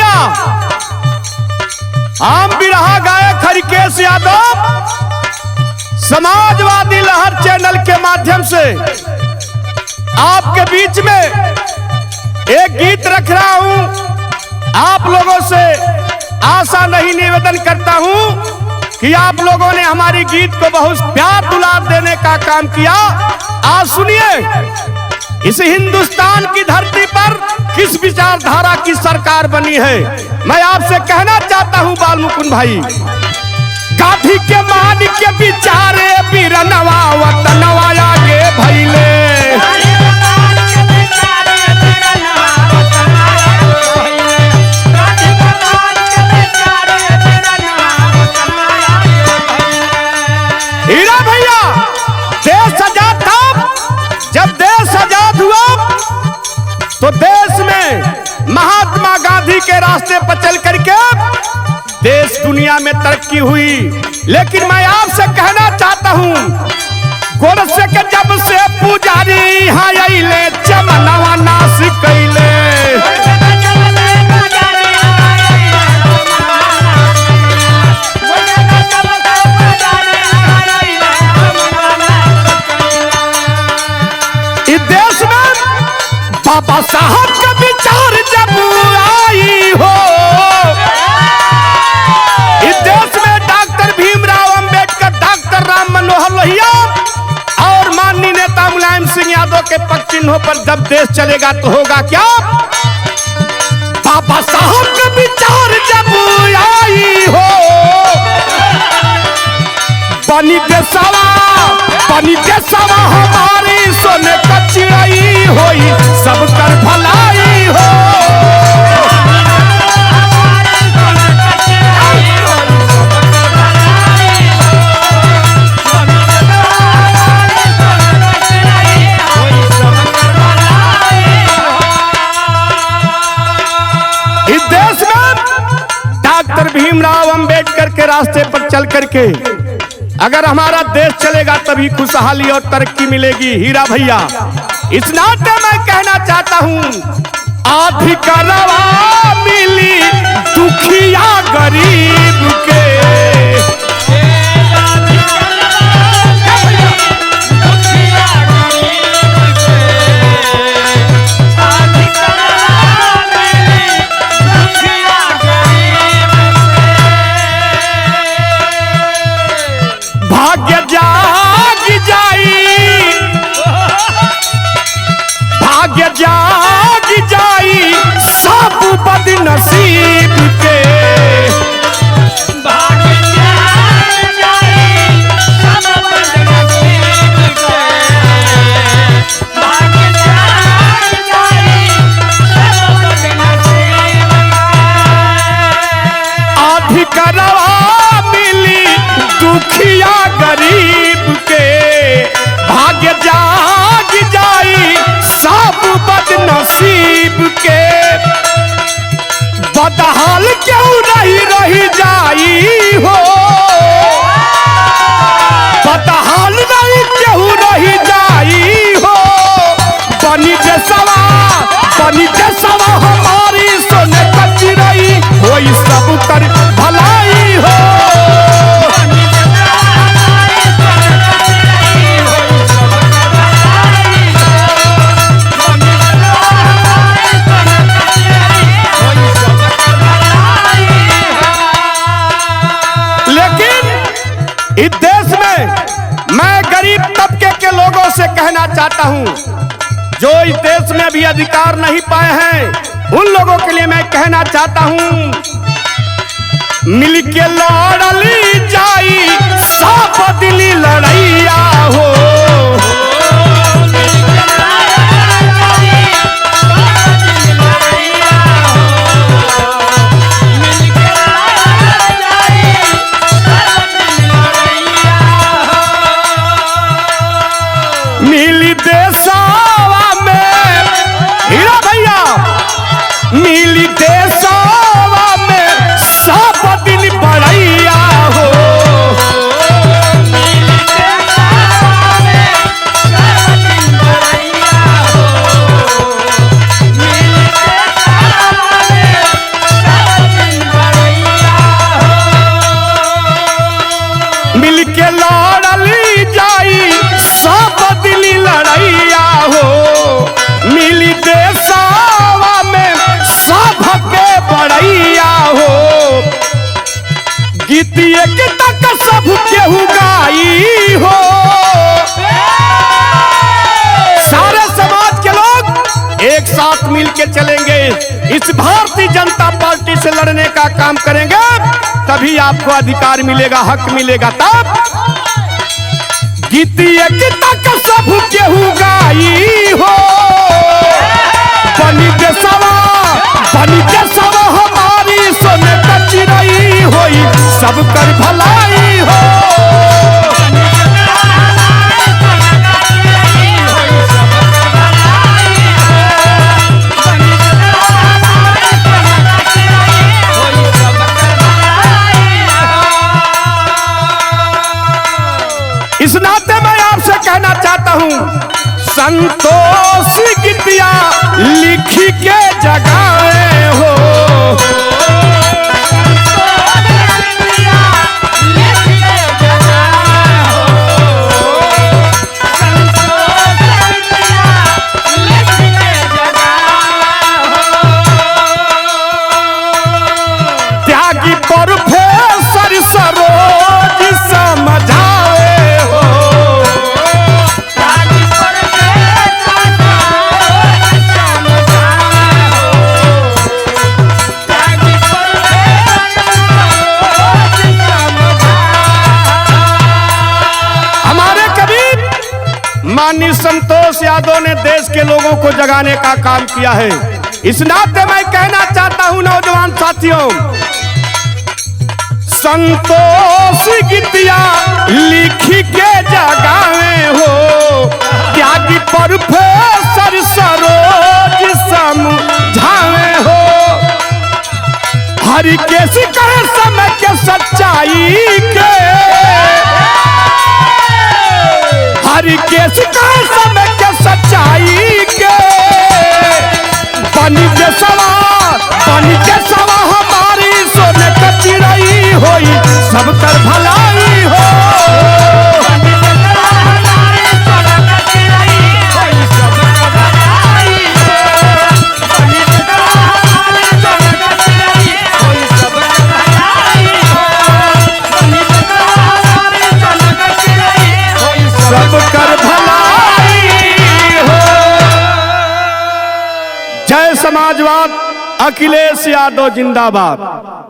भैया, हम बिरहा गायक हरिकेश यादव समाजवादी लहर चैनल के माध्यम से आपके बीच में एक गीत रख रहा हूं। आप लोगों से आशा नहीं निवेदन करता हूं कि आप लोगों ने हमारी गीत को बहुत प्यार दुलार देने का काम किया। आज सुनिए, इस हिंदुस्तान की धरती पर किस विचारधारा की सरकार बनी है। मैं आपसे कहना चाहता हूं बाल मुकुंद भाई, गांधी के मान के विचारे बीरनवा वतनवा आगे भइले। हीरा भैया, देश आजाद था। जब देश आजाद हुआ तो देश में महात्मा गांधी के रास्ते पर चल करके देश दुनिया में तरक्की हुई। लेकिन मैं आपसे कहना चाहता हूं, गोरसे के जब से पुजारी यहाँ आइले चमनवा नाश कैले। इस देश में बाबा साहब का विचार जब आई हो, इस देश में डॉक्टर भीमराव अंबेडकर, डॉक्टर राम मनोहर लोहिया और माननीय नेता मुलायम सिंह यादव के पग चिन्हों पर जब देश चलेगा तो होगा क्या? बाबा साहब का विचार जब आई हो, बनी देशवा हमारी सोने का चिड़ाई होई, सब कर भलाई हो। इस देश में डॉक्टर भीमराव अंबेडकर के रास्ते पर चल करके अगर हमारा देश चलेगा तभी खुशहाली और तरक्की मिलेगी। हीरा भैया, इस नाते मैं कहना चाहता हूं, अधिकारवा मिली दुखिया गरीब के। भाग्य जाग जाई सब बदनसीब के। भाग्य जाग जाई सब बदनसीब के। भाग्य जाग जाई सब बदनसीब के। अधिकारवा मिली दुखिया गरीब के, भाग्य जाग जाई सब बदनसीब के। बदहाल क्यों नहीं रही जाई हो, बदहाल नहीं क्यों रही जाई हो। बनी देशवा हमारी सोने का चिड़ाई होई, सब कर भलाई हो। इस देश में मैं गरीब तबके के लोगों से कहना चाहता हूं, जो इस देश में भी अधिकार नहीं पाए हैं, उन लोगों के लिए मैं कहना चाहता हूं, मिलके लड़ली जाई सब दिली लड़ैया हो। मिली देशवा में, हीरा भैया, मिली देशवा में सब दिन बड़ैया हो। मिली देशवा में गीतिए की तक सब केहू गाई हो। सारे समाज के लोग एक साथ मिल के चलेंगे, इस भारतीय जनता पार्टी से लड़ने का काम करेंगे, तभी आपको अधिकार मिलेगा, हक मिलेगा। तब गीतिए की तक सब केहू गाई हो। बनी के सवा हमारी सोने का चिड़ई होई, सब कर भलाई हो। इस नाते मैं आपसे कहना चाहता हूं, संतोष गीतिया लिखी के जगाए हो। त्यागी प्रोफेसर सरोज समझाए हो। माननीय संतोष यादव ने देश के लोगों को जगाने का काम किया है। इस नाते मैं कहना चाहता हूं नौजवान साथियों, संतोष गीतिया लिखी के जगाए हो। त्यागी प्रोफेसर सरोज समझाए हो। हरि के शिकायत समय के सच्चाई के, हरि के शिकायत समय के सच्चाई के। बनी के सवा हमारी सोने का चिड़ई होई, सब कर भलाई हो। सब कर भलाई हो। जय समाजवाद, अखिलेश यादव जिंदाबाद।